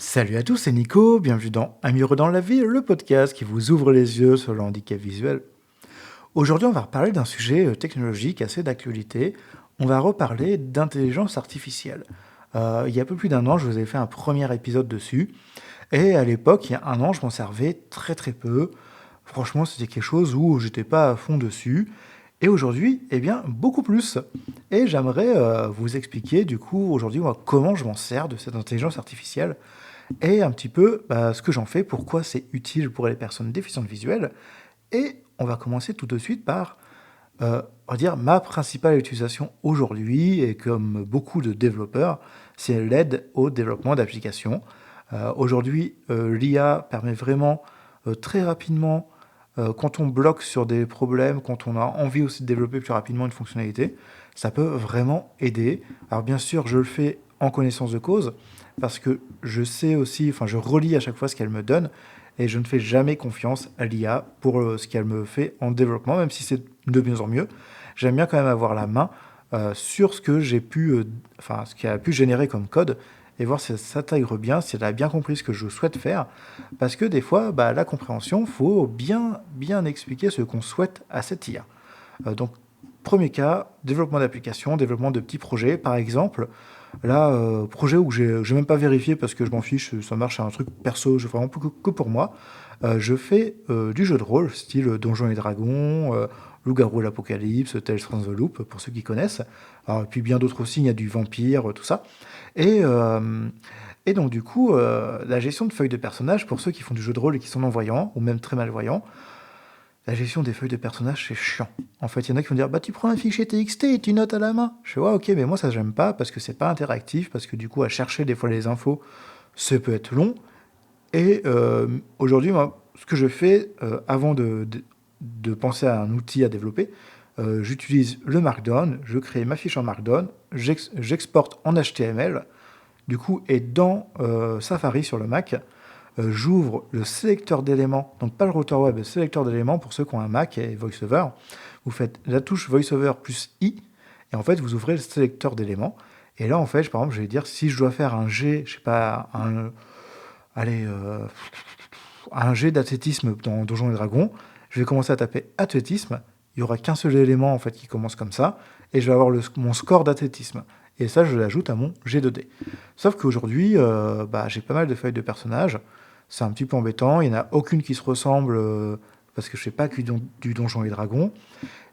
Salut à tous, c'est Nico, bienvenue dans Amoureux dans la vie, le podcast qui vous ouvre les yeux sur le handicap visuel. Aujourd'hui, on va reparler d'un sujet technologique assez d'actualité. On va reparler d'intelligence artificielle. Il y a un peu plus d'un an, je vous ai fait un premier épisode dessus. Et à l'époque, il y a un an, je m'en servais très très peu. Franchement, c'était quelque chose où j'étais pas à fond dessus. Et aujourd'hui, eh bien, beaucoup plus. Et j'aimerais vous expliquer, du coup, aujourd'hui, moi, comment je m'en sers de cette intelligence artificielle et un petit peu ce que j'en fais, pourquoi c'est utile pour les personnes déficientes visuelles. Et on va commencer tout de suite par, on va dire, ma principale utilisation aujourd'hui, et comme beaucoup de développeurs, c'est l'aide au développement d'applications. Aujourd'hui, l'IA permet vraiment très rapidement, quand on bloque sur des problèmes, quand on a envie aussi de développer plus rapidement une fonctionnalité, ça peut vraiment aider. Alors bien sûr, je le fais en connaissance de cause, parce que je sais aussi, enfin je relis à chaque fois ce qu'elle me donne, et je ne fais jamais confiance à l'IA pour ce qu'elle me fait en développement, même si c'est de mieux en mieux. J'aime bien quand même avoir la main sur ce que j'ai pu, enfin ce qu'elle a pu générer comme code, et voir si ça s'intègre bien, si elle a bien compris ce que je souhaite faire, parce que des fois, la compréhension, faut bien expliquer ce qu'on souhaite à cette IA. Donc, premier cas, développement d'applications, développement de petits projets. Par exemple, là, projet où j'ai même pas vérifié parce que je m'en fiche, ça marche, c'est un truc perso, je fais vraiment que pour moi. Je fais du jeu de rôle, style Donjons et Dragons, Loup-garou l'Apocalypse, Tales from the Loop, pour ceux qui connaissent. Alors, et puis bien d'autres aussi, il y a du vampire, tout ça. Et, euh, et donc, du coup, la gestion de feuilles de personnages, pour ceux qui font du jeu de rôle et qui sont non-voyants, ou même très malvoyants, la gestion des feuilles de personnages, c'est chiant. En fait, il y en a qui vont dire, tu prends un fichier TXT et tu notes à la main. Je fais, ouais, ok, mais moi, ça, j'aime pas parce que c'est pas interactif, parce que du coup, à chercher des fois les infos, ça peut être long. Et aujourd'hui, moi, ce que je fais, avant de penser à un outil à développer, j'utilise le Markdown, je crée ma fiche en Markdown, j'exporte en HTML, du coup, et dans Safari sur le Mac, j'ouvre le sélecteur d'éléments, donc pas le routeur web, le sélecteur d'éléments pour ceux qui ont un Mac et VoiceOver. Vous faites la touche VoiceOver plus I, et en fait, vous ouvrez le sélecteur d'éléments. Et là, en fait, par exemple, je vais dire si je dois faire un G, je sais pas, allez, un G d'athlétisme dans Donjons et Dragons, je vais commencer à taper athlétisme. Il n'y aura qu'un seul élément en fait qui commence comme ça, et je vais avoir mon score d'athlétisme. Et ça, je l'ajoute à mon G2D. Sauf qu'aujourd'hui, j'ai pas mal de feuilles de personnages. C'est un petit peu embêtant. Il n'y en a aucune qui se ressemble parce que je fais pas que du Donjon et Dragons.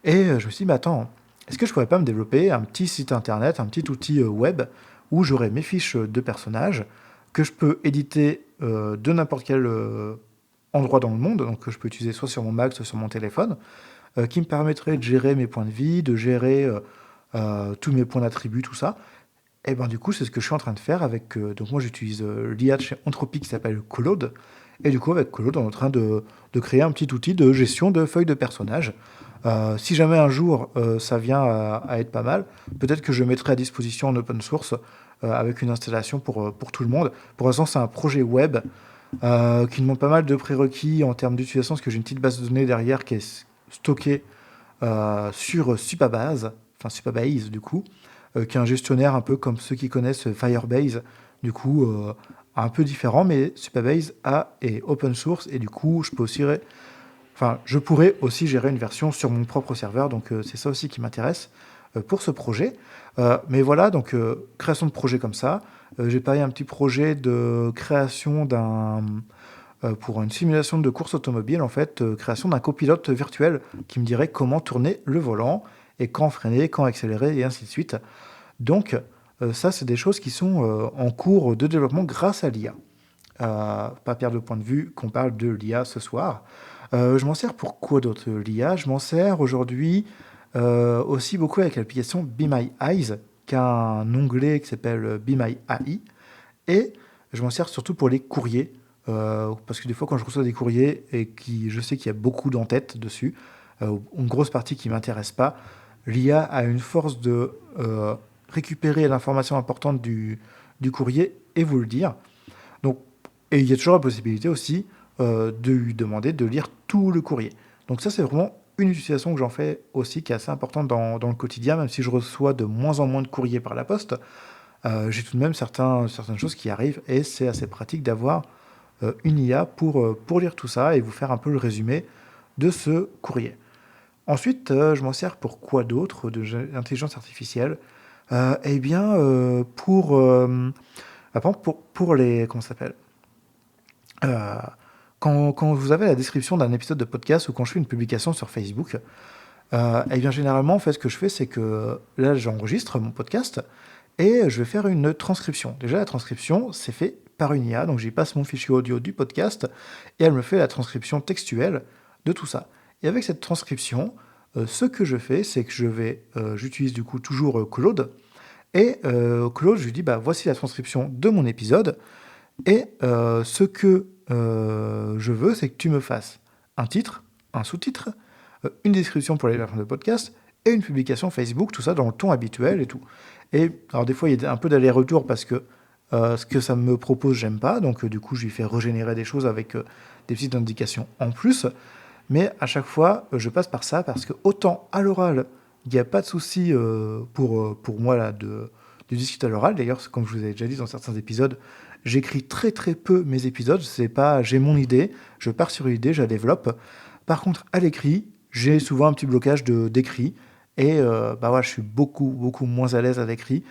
Et je me suis dit, attends, est-ce que je pourrais pas me développer un petit site internet, un petit outil web où j'aurai mes fiches de personnages que je peux éditer de n'importe quel endroit dans le monde, donc que je peux utiliser soit sur mon Mac, soit sur mon téléphone, qui me permettrait de gérer mes points de vie, de gérer tous mes points d'attribut, tout ça. Et ben du coup, c'est ce que je suis en train de faire avec. Donc moi, j'utilise l'IA de chez Anthropic qui s'appelle Claude. Et du coup, avec Claude, on est en train de créer un petit outil de gestion de feuilles de personnages. Si jamais un jour ça vient à être pas mal, peut-être que je mettrai à disposition en open source avec une installation pour tout le monde. Pour l'instant, c'est un projet web qui demande pas mal de prérequis en termes d'utilisation, parce que j'ai une petite base de données derrière qui est stockée sur Supabase, enfin Supabase du coup, qui est un gestionnaire un peu comme ceux qui connaissent Firebase, du coup un peu différent, mais Supabase est open source et du coup je pourrais aussi gérer une version sur mon propre serveur, donc c'est ça aussi qui m'intéresse pour ce projet. Mais voilà, donc création de projet comme ça. J'ai parlé un petit projet de création pour une simulation de course automobile, en fait, création d'un copilote virtuel qui me dirait comment tourner le volant et quand freiner, quand accélérer et ainsi de suite. Donc ça, c'est des choses qui sont en cours de développement grâce à l'IA. Pas perdre le point de vue qu'on parle de l'IA ce soir. Je m'en sers pour quoi d'autre l'IA? Je m'en sers aujourd'hui aussi beaucoup avec l'application Be My Eyes, qui a un onglet qui s'appelle Be My AI. Et je m'en sers surtout pour les courriers, parce que des fois quand je reçois des courriers et je sais qu'il y a beaucoup d'entêtes dessus, une grosse partie qui ne m'intéresse pas, l'IA a une force de récupérer l'information importante du courrier et vous le dire. Donc, et il y a toujours la possibilité aussi de lui demander de lire tout le courrier. Donc ça, c'est vraiment une utilisation que j'en fais aussi, qui est assez importante dans le quotidien, même si je reçois de moins en moins de courriers par la poste. j'ai tout de même certaines choses qui arrivent et c'est assez pratique d'avoir une IA pour lire tout ça et vous faire un peu le résumé de ce courrier. Ensuite, je m'en sers pour quoi d'autre de l'intelligence artificielle? Eh bien, par exemple, pour les... Comment ça s'appelle? Euh, quand vous avez la description d'un épisode de podcast ou quand je fais une publication sur Facebook, eh bien, généralement, en fait, ce que je fais, c'est que là, j'enregistre mon podcast et je vais faire une transcription. Déjà, la transcription, c'est fait par une IA, donc j'y passe mon fichier audio du podcast et elle me fait la transcription textuelle de tout ça. Et avec cette transcription, ce que je fais, c'est que j'utilise du coup toujours Claude et Claude, je lui dis, bah voici la transcription de mon épisode et ce que je veux, c'est que tu me fasses un titre, un sous-titre, une description pour les plateformes de podcast et une publication Facebook, tout ça dans le ton habituel et tout. Et alors des fois, il y a un peu d'aller-retour parce que ce que ça me propose, j'aime pas. Donc du coup, je lui fais régénérer des choses avec des petites indications en plus. Mais à chaque fois, je passe par ça parce que autant à l'oral, il n'y a pas de souci pour moi là, de discuter à l'oral. D'ailleurs, comme je vous ai déjà dit dans certains épisodes, j'écris très très peu mes épisodes. C'est pas, j'ai mon idée, je pars sur l'idée, je la développe. Par contre, à l'écrit, j'ai souvent un petit blocage d'écrit. Et bah ouais, je suis beaucoup moins à l'aise à l'écrit.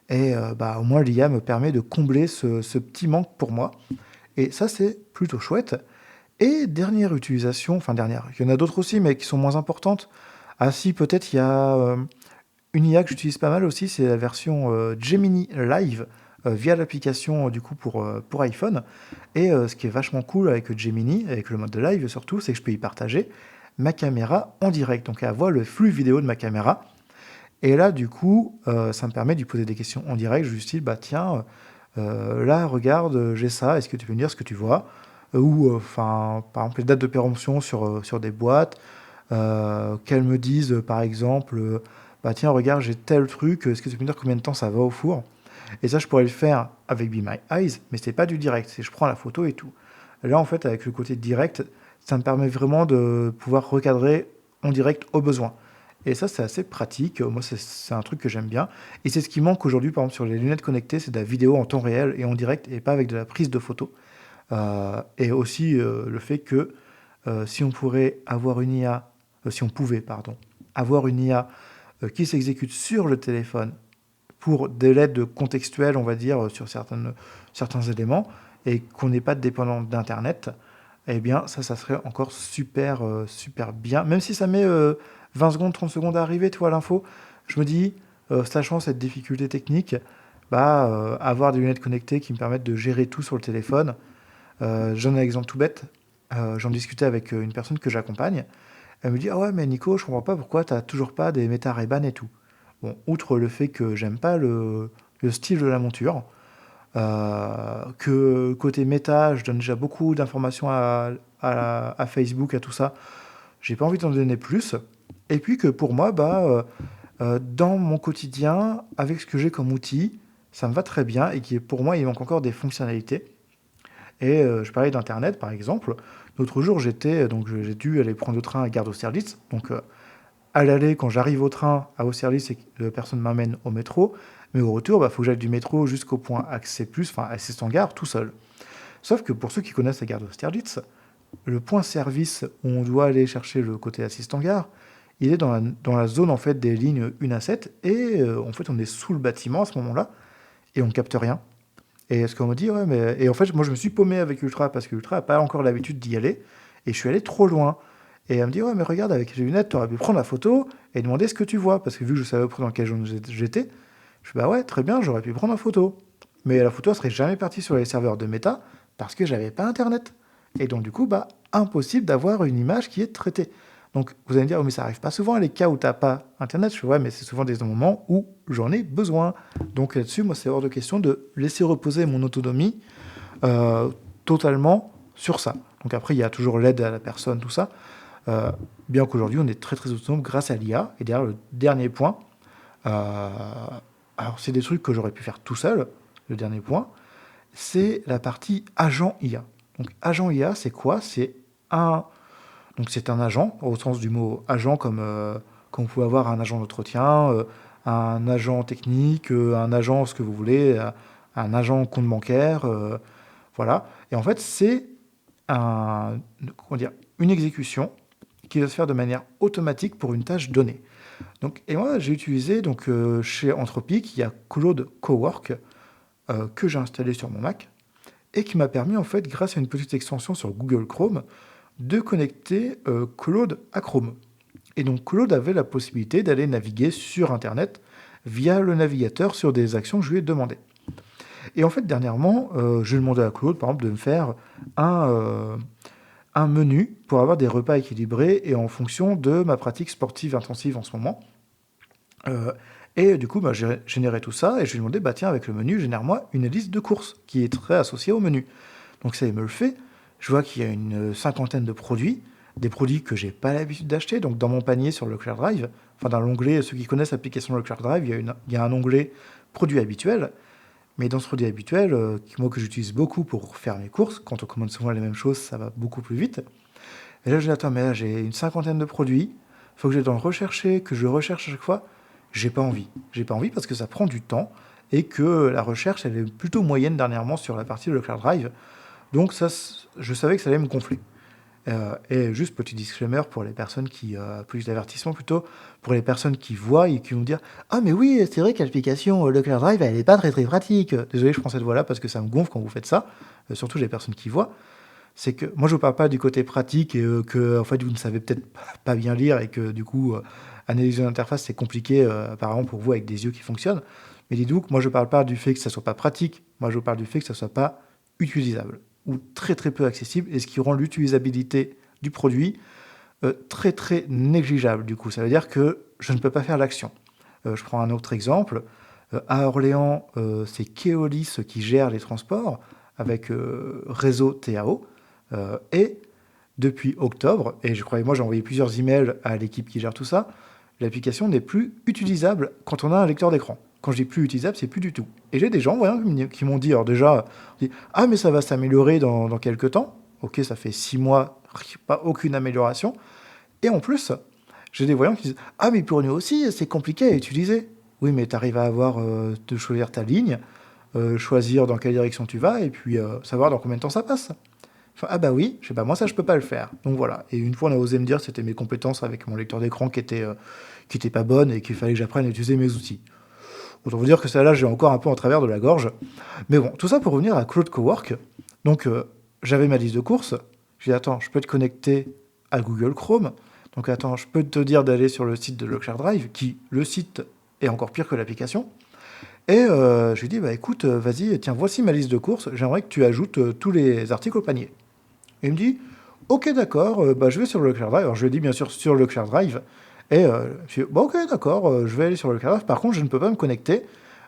Et bah, au moins, l'IA me permet de combler ce petit manque pour moi. Et ça, c'est plutôt chouette. Et dernière utilisation, enfin dernière, il y en a d'autres aussi, mais qui sont moins importantes. Ah si, peut-être il y a une IA que j'utilise pas mal aussi, c'est la version Gemini Live via l'application du coup pour iPhone. Et ce qui est vachement cool avec Gemini, avec le mode de live surtout, c'est que je peux y partager ma caméra en direct. Donc elle voit le flux vidéo de ma caméra. Et là, du coup, ça me permet de lui poser des questions en direct, juste style, bah tiens, là, regarde, j'ai ça, est-ce que tu peux me dire ce que tu vois? Ou, enfin, par exemple, les dates de péremption sur des boîtes, qu'elles me disent, par exemple, bah tiens, regarde, j'ai tel truc, est-ce que tu peux me dire combien de temps ça va au four? Et ça, je pourrais le faire avec Be My Eyes, mais c'est pas du direct, c'est je prends la photo et tout. Là, en fait, avec le côté direct, ça me permet vraiment de pouvoir recadrer en direct au besoin. Et ça, c'est assez pratique. Moi, c'est un truc que j'aime bien. Et c'est ce qui manque aujourd'hui, par exemple, sur les lunettes connectées, c'est de la vidéo en temps réel et en direct et pas avec de la prise de photo. Et aussi le fait que si on pourrait avoir une IA, si on pouvait, pardon, avoir une IA qui s'exécute sur le téléphone pour des l'aide contextuelle, on va dire, sur certains éléments, et qu'on n'ait pas de dépendance d'Internet, eh bien, ça serait encore super bien. Même si ça met 20 secondes, 30 secondes à arriver, tu vois, l'info, je me dis, sachant cette difficulté technique, bah, avoir des lunettes connectées qui me permettent de gérer tout sur le téléphone. Je donne un exemple tout bête. J'en discutais avec une personne que j'accompagne. Elle me dit, ah ouais, mais Nico, je comprends pas pourquoi t'as toujours pas des méta Ray-Ban et tout. Bon, outre le fait que j'aime pas le style de la monture, que côté méta, je donne déjà beaucoup d'informations à Facebook, à tout ça, j'ai pas envie d'en donner plus. Et puis que pour moi, bah, dans mon quotidien, avec ce que j'ai comme outil, ça me va très bien et qui pour moi, il manque encore des fonctionnalités. Et je parlais d'Internet, par exemple. L'autre jour, donc j'ai dû aller prendre le train à Gare d'Austerlitz. Donc, à l'aller, quand j'arrive au train à Austerlitz, et que la personne m'amène au métro. Mais au retour, il faut que j'aille du métro jusqu'au point Accès Plus, enfin Assistant Gare, tout seul. Sauf que pour ceux qui connaissent la gare d'Austerlitz, le point service où on doit aller chercher le côté Assistant Gare, il est dans la zone en fait des lignes 1 à 7 et en fait on est sous le bâtiment à ce moment-là et on ne capte rien. Et ce qu'on me dit, ouais, mais. Et en fait, moi, je me suis paumé avec Ultra parce que Ultra n'a pas encore l'habitude d'y aller. Et je suis allé trop loin. Et elle me dit, ouais, mais regarde, avec les lunettes, tu aurais pu prendre la photo et demander ce que tu vois. Parce que vu que je savais pas dans quelle zone j'étais, je fais, bah ouais, très bien, j'aurais pu prendre la photo. Mais la photo, elle serait jamais partie sur les serveurs de Meta parce que j'avais pas Internet. Et donc, du coup, bah, impossible d'avoir une image qui est traitée. Donc, vous allez me dire, oh, mais ça arrive pas souvent, les cas où t'as pas Internet. Je fais, ouais, mais c'est souvent des moments où j'en ai besoin. Donc, là-dessus, moi, c'est hors de question de laisser reposer mon autonomie euh, totalement sur ça. Donc, après, il y a toujours l'aide à la personne, tout ça. Euh, Bien qu'aujourd'hui, on est très, très autonome grâce à l'IA. Et derrière, le dernier point, euh, alors, c'est des trucs que j'aurais pu faire tout seul, le dernier point, c'est la partie agent IA. Donc, agent IA, c'est quoi? Un, donc c'est un agent, au sens du mot agent, comme on peut avoir un agent d'entretien, un agent technique, un agent ce que vous voulez, un agent compte bancaire, voilà. Et en fait, c'est un, comment dire, une exécution qui va se faire de manière automatique pour une tâche donnée. Donc, et moi, j'ai utilisé donc, chez Anthropic, il y a Claude Cowork que j'ai installé sur mon Mac et qui m'a permis, en fait, grâce à une petite extension sur Google Chrome, de connecter Claude à Chrome. Et donc Claude avait la possibilité d'aller naviguer sur Internet via le navigateur sur des actions que je lui ai demandées. Et en fait, dernièrement, je demandais à Claude, par exemple, de me faire un, euh, un menu pour avoir des repas équilibrés et en fonction de ma pratique sportive intensive en ce moment. Euh, et du coup, bah, j'ai généré tout ça et je lui ai demandé, bah, tiens, avec le menu, génère-moi une liste de courses qui est très associée au menu. Donc ça, il me le fait. Je vois qu'il y a une cinquantaine de produits, des produits que j'ai pas l'habitude d'acheter. Donc dans mon panier sur Leclerc Drive, enfin dans l'onglet, ceux qui connaissent l'application Leclerc Drive, il y a un onglet produits habituels. Mais dans ce produit habituel, moi que j'utilise beaucoup pour faire mes courses, quand on commande souvent les mêmes choses, ça va beaucoup plus vite. Et là, je dis, attends, mais là, j'ai une cinquantaine de produits, faut que j'aille dans le rechercher, que je recherche à chaque fois. J'ai pas envie. J'ai pas envie parce que ça prend du temps et que la recherche, elle est plutôt moyenne dernièrement sur la partie de Leclerc Drive. Donc ça, je savais que ça allait me gonfler. Et juste petit disclaimer pour les personnes qui, plus d'avertissement plutôt, pour les personnes qui voient et qui vont dire ah mais oui c'est vrai que l'application Leclerc Drive elle est pas très très pratique. Désolé je prends cette voix-là parce que ça me gonfle quand vous faites ça, surtout les personnes qui voient. C'est que moi je vous parle pas du côté pratique et que en fait vous ne savez peut-être pas bien lire et que du coup analyser l'interface c'est compliqué apparemment pour vous avec des yeux qui fonctionnent. Mais dites-vous que moi je parle pas du fait que ça soit pas pratique, moi je parle du fait que ça soit pas utilisable ou très très peu accessible et ce qui rend l'utilisabilité du produit très très négligeable du coup. Ça veut dire que je ne peux pas faire l'action. Je prends un autre exemple. À Orléans, c'est Keolis qui gère les transports avec réseau TAO. Et depuis octobre, et je crois que moi j'ai envoyé plusieurs emails à l'équipe qui gère tout ça, l'application n'est plus utilisable quand on a un lecteur d'écran. Quand je dis plus utilisable, c'est plus du tout. Et j'ai des gens voilà, qui m'ont dit, alors déjà, ah mais ça va s'améliorer dans quelques temps. Ok, ça fait 6 mois, pas aucune amélioration. Et en plus, j'ai des voyants qui disent, ah mais pour nous aussi, c'est compliqué à utiliser. Oui, mais tu arrives à avoir, de choisir ta ligne, choisir dans quelle direction tu vas, et puis savoir dans combien de temps ça passe. Enfin, ah bah oui, je sais pas, moi ça je peux pas le faire. Donc voilà. Et une fois on a osé me dire que c'était mes compétences avec mon lecteur d'écran qui était pas bonne et qu'il fallait que j'apprenne à utiliser mes outils. Autant vous dire que celle-là j'ai encore un peu en travers de la gorge. Mais bon, tout ça pour revenir à Claude Cowork. Donc j'avais ma liste de courses. J'ai dit attends, je peux te connecter à Google Chrome. Donc attends, je peux te dire d'aller sur le site de Leclerc Drive, qui le site est encore pire que l'application. Et je lui ai dit bah écoute, vas-y, tiens, voici ma liste de courses. J'aimerais que tu ajoutes tous les articles au panier. Et il me dit, ok, d'accord, bah, je vais sur le Leclerc Drive. Alors je lui ai dit bien sûr sur le Leclerc Drive. Et je lui ai dit, bah, ok, d'accord, je vais aller sur le Leclerc Drive. Par contre, je ne peux pas me connecter.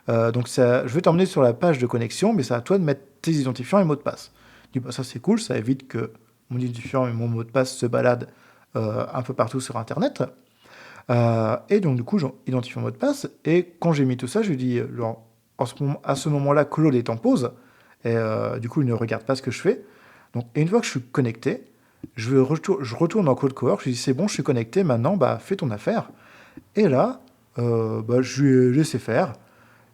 Donc je vais t'emmener sur la page de connexion, mais c'est à toi de mettre tes identifiants et mots de passe. Je dis, bah, ça c'est cool, ça évite que mon identifiant et mon mot de passe se baladent un peu partout sur Internet. Et donc du coup, j'identifie mon mot de passe. Et quand j'ai mis tout ça, je lui dis, à ce moment-là, Claude est en pause. Et du coup, il ne regarde pas ce que je fais. Donc, et une fois que je suis connecté, je retourne dans Cloud Cowork, je lui dis c'est bon, je suis connecté, maintenant, bah, fais ton affaire. Et là, bah, je lui ai laissé faire.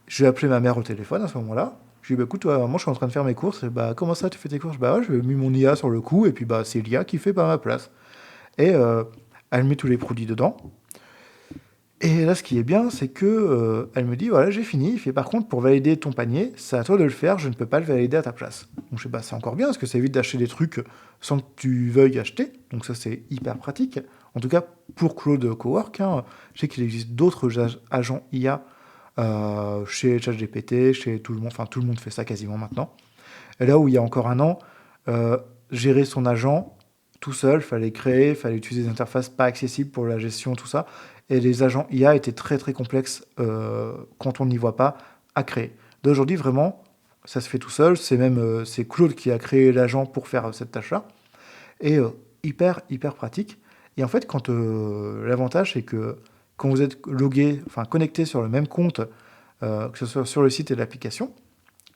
Je vais appeler ma mère au téléphone à ce moment-là. Je lui ai dit, bah, écoute, moi, je suis en train de faire mes courses. Et, bah, comment ça, tu fais tes courses? Bah, ouais, je mis mon IA sur le coup, et puis, bah, c'est l'IA qui fait par ma place. Et elle met tous les produits dedans. Et là, ce qui est bien, c'est que elle me dit, voilà, j'ai fini. Il fait, par contre, pour valider ton panier, c'est à toi de le faire, je ne peux pas le valider à ta place. Donc je sais, bah, c'est encore bien, parce que ça évite d'acheter des trucs sans que tu veuilles acheter. Donc ça, c'est hyper pratique. En tout cas, pour Claude Cowork, hein, je sais qu'il existe d'autres agents IA chez ChatGPT, chez tout le monde. Enfin, tout le monde fait ça quasiment maintenant. Et là où il y a encore un an, euh, gérer son agent tout seul, fallait créer, fallait utiliser des interfaces pas accessibles pour la gestion, tout ça. Et les agents IA étaient très très complexes quand on n'y voit pas à créer. D'aujourd'hui, vraiment, ça se fait tout seul. C'est même c'est Claude qui a créé l'agent pour faire cette tâche-là. Et hyper hyper pratique. Et en fait, quand l'avantage c'est que quand vous êtes logué, enfin connecté sur le même compte, que ce soit sur le site et l'application,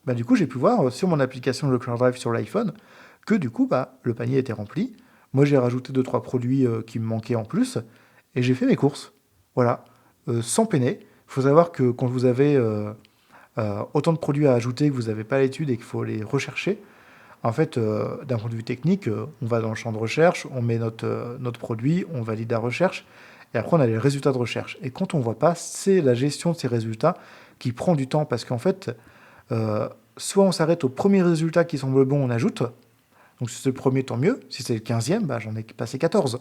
bah, du coup, j'ai pu voir sur mon application le Cloud Drive sur l'iPhone que du coup, bah, le panier était rempli. Moi, j'ai rajouté deux trois produits qui me manquaient en plus et j'ai fait mes courses. Voilà, sans peiner. faut savoir que quand vous avez autant de produits à ajouter que vous n'avez pas l'étude et qu'il faut les rechercher, en fait, d'un point de vue technique, on va dans le champ de recherche, on met notre produit, on valide la recherche, et après on a les résultats de recherche. Et quand on ne voit pas, c'est la gestion de ces résultats qui prend du temps, parce qu'en fait, euh, soit on s'arrête aux premiers résultats qui semblent bons, on ajoute, donc si c'est le premier, tant mieux, si c'est le 15e, bah, j'en ai passé 14,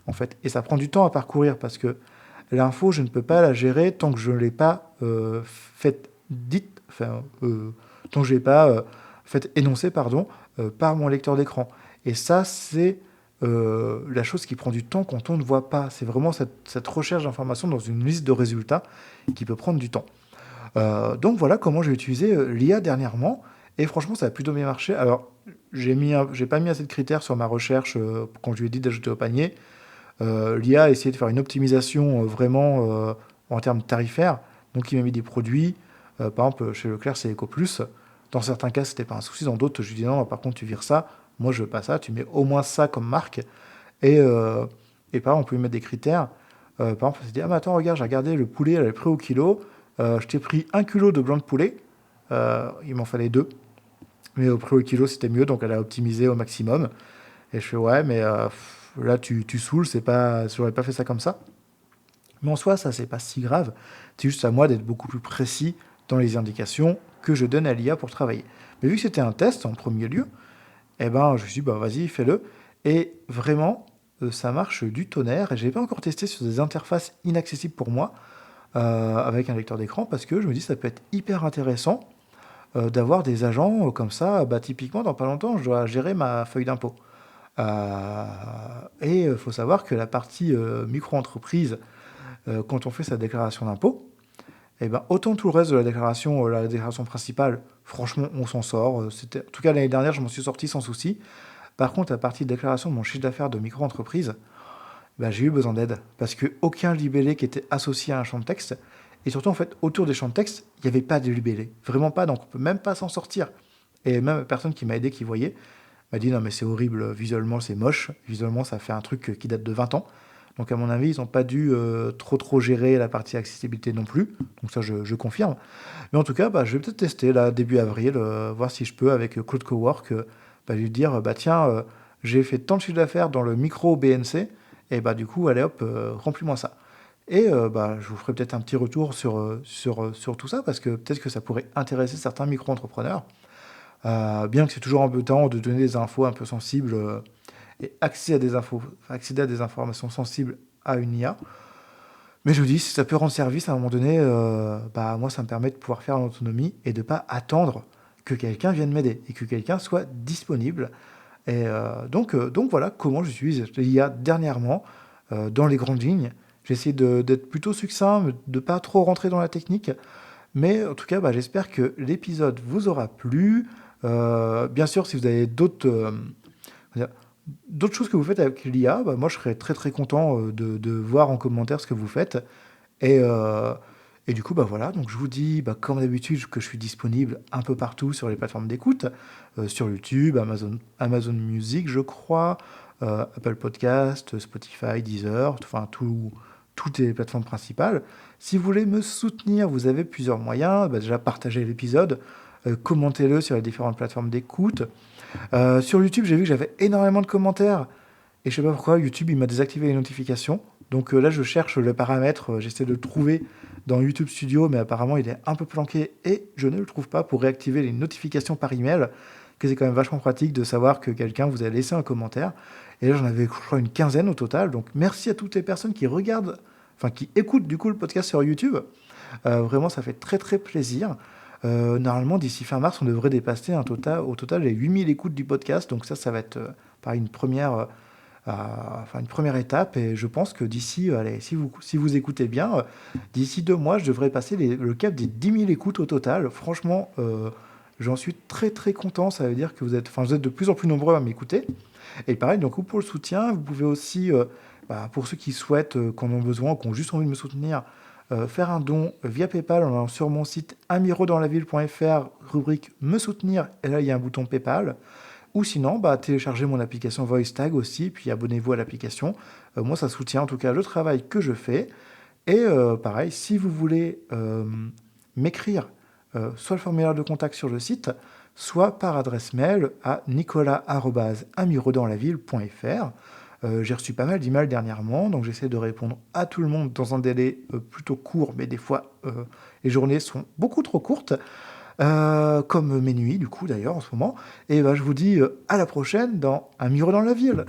en fait. Et ça prend du temps à parcourir, parce que l'info, je ne peux pas la gérer tant que je ne l'ai pas faite dite, enfin, tant que je ne l'ai pas faite énoncée, pardon, par mon lecteur d'écran. Et ça, c'est la chose qui prend du temps quand on ne voit pas. C'est vraiment cette recherche d'informations dans une liste de résultats qui peut prendre du temps. Donc voilà comment j'ai utilisé l'IA dernièrement. Et franchement, ça a plutôt bien marché. Alors, j'ai pas mis assez de critères sur ma recherche quand je lui ai dit d'ajouter au panier. L'IA a essayé de faire une optimisation vraiment en termes tarifaires. Donc, il m'a mis des produits. Par exemple, chez Leclerc, c'est EcoPlus. Dans certains cas, c'était pas un souci. Dans d'autres, je lui dis non, par contre, tu vires ça. Moi, je veux pas ça. Tu mets au moins ça comme marque. Et, euh, et par exemple, on peut lui mettre des critères. Par exemple, on s'est dit, ah, mais attends, regarde, j'ai regardé le poulet, elle est pris au kilo. Je t'ai pris 1 kilo de blanc de poulet. Il m'en fallait 2. Mais au prix au kilo, c'était mieux. Donc, elle a optimisé au maximum. Et je fais, ouais, mais là, tu saoules. C'est pas, j'aurais pas fait ça comme ça. Mais en soi, ça, c'est pas si grave. C'est juste à moi d'être beaucoup plus précis dans les indications que je donne à l'IA pour travailler. Mais vu que c'était un test en premier lieu, eh ben, je me suis dit, bah, vas-y, fais-le. Et vraiment, ça marche du tonnerre. Et je n'ai pas encore testé sur des interfaces inaccessibles pour moi, avec un lecteur d'écran, parce que je me dis, ça peut être hyper intéressant d'avoir des agents comme ça. Bah, typiquement, dans pas longtemps, je dois gérer ma feuille d'impôt. Et il faut savoir que la partie micro-entreprise, quand on fait sa déclaration d'impôt, eh ben, autant tout le reste de la déclaration principale, franchement, on s'en sort. En tout cas, l'année dernière, je m'en suis sorti sans souci. Par contre, la partie de déclaration de mon chiffre d'affaires de micro-entreprise, bah, j'ai eu besoin d'aide. Parce qu'aucun libellé qui était associé à un champ de texte. Et surtout, en fait, autour des champs de texte, il n'y avait pas de libellé. Vraiment pas, donc on ne peut même pas s'en sortir. Et même la personne qui m'a aidé, qui voyait, m'a dit non, mais c'est horrible, visuellement, c'est moche. Visuellement, ça fait un truc qui date de 20 ans. Donc, à mon avis, ils n'ont pas dû trop gérer la partie accessibilité non plus. Donc, ça, je confirme. Mais en tout cas, bah, je vais peut-être tester là, début avril, voir si je peux, avec Claude Cowork, bah, lui dire bah, tiens, j'ai fait tant de chiffre d'affaires dans le micro BNC, et bah, du coup, allez hop, remplis-moi ça. Et bah, je vous ferai peut-être un petit retour sur tout ça, parce que peut-être que ça pourrait intéresser certains micro-entrepreneurs. Bien que c'est toujours un peu temps de donner des infos un peu sensibles et accéder à des informations sensibles à une IA. Mais je vous dis, si ça peut rendre service à un moment donné, bah, moi, ça me permet de pouvoir faire en autonomie et de ne pas attendre que quelqu'un vienne m'aider et que quelqu'un soit disponible. Et donc voilà comment j'utilise l'IA dernièrement dans les grandes lignes. J'essaie d'être plutôt succinct, de ne pas trop rentrer dans la technique. Mais en tout cas, bah, j'espère que l'épisode vous aura plu. Bien sûr, si vous avez d'autres choses que vous faites avec l'IA, bah, moi je serais très très content de voir en commentaire ce que vous faites. Et, euh, et du coup, bah voilà, donc je vous dis, bah, comme d'habitude, que je suis disponible un peu partout sur les plateformes d'écoute, sur YouTube, Amazon Music, je crois, Apple Podcast, Spotify, Deezer, enfin toutes les plateformes principales. Si vous voulez me soutenir, vous avez plusieurs moyens. Bah, déjà, partagez l'épisode, commentez-le sur les différentes plateformes d'écoute. Sur YouTube, j'ai vu que j'avais énormément de commentaires. Et je sais pas pourquoi, YouTube, il m'a désactivé les notifications. Donc là, je cherche le paramètre, j'essaie de le trouver dans YouTube Studio, mais apparemment, il est un peu planqué et je ne le trouve pas pour réactiver les notifications par email, que c'est quand même vachement pratique de savoir que quelqu'un vous a laissé un commentaire. Et là, j'en avais, je crois, une quinzaine au total. Donc merci à toutes les personnes qui regardent, enfin qui écoutent du coup le podcast sur YouTube. Vraiment, ça fait très très plaisir. Normalement, d'ici fin mars, on devrait dépasser au total les 8000 écoutes du podcast. Donc ça va être pareil, une première étape. Et je pense que d'ici, allez, si vous écoutez bien, d'ici 2 mois, je devrais passer le cap des 10 000 écoutes au total. Franchement, j'en suis très très content. Ça veut dire que vous êtes de plus en plus nombreux à m'écouter. Et pareil, donc pour le soutien, vous pouvez aussi, pour ceux qui souhaitent, qui en ont besoin, qui ont juste envie de me soutenir, faire un don via PayPal en allant sur mon site amiroddanslaville.fr, rubrique me soutenir, et là il y a un bouton PayPal. Ou sinon, bah, téléchargez mon application VoiceTag aussi, puis abonnez-vous à l'application. Moi, ça soutient en tout cas le travail que je fais. Et pareil, si vous voulez m'écrire, soit le formulaire de contact sur le site, soit par adresse mail à nicolas@unmuredanslaville.fr. J'ai reçu pas mal d'emails dernièrement, donc j'essaie de répondre à tout le monde dans un délai plutôt court, mais des fois les journées sont beaucoup trop courtes, comme mes nuits du coup d'ailleurs en ce moment. Et je vous dis à la prochaine dans Un mur dans la ville.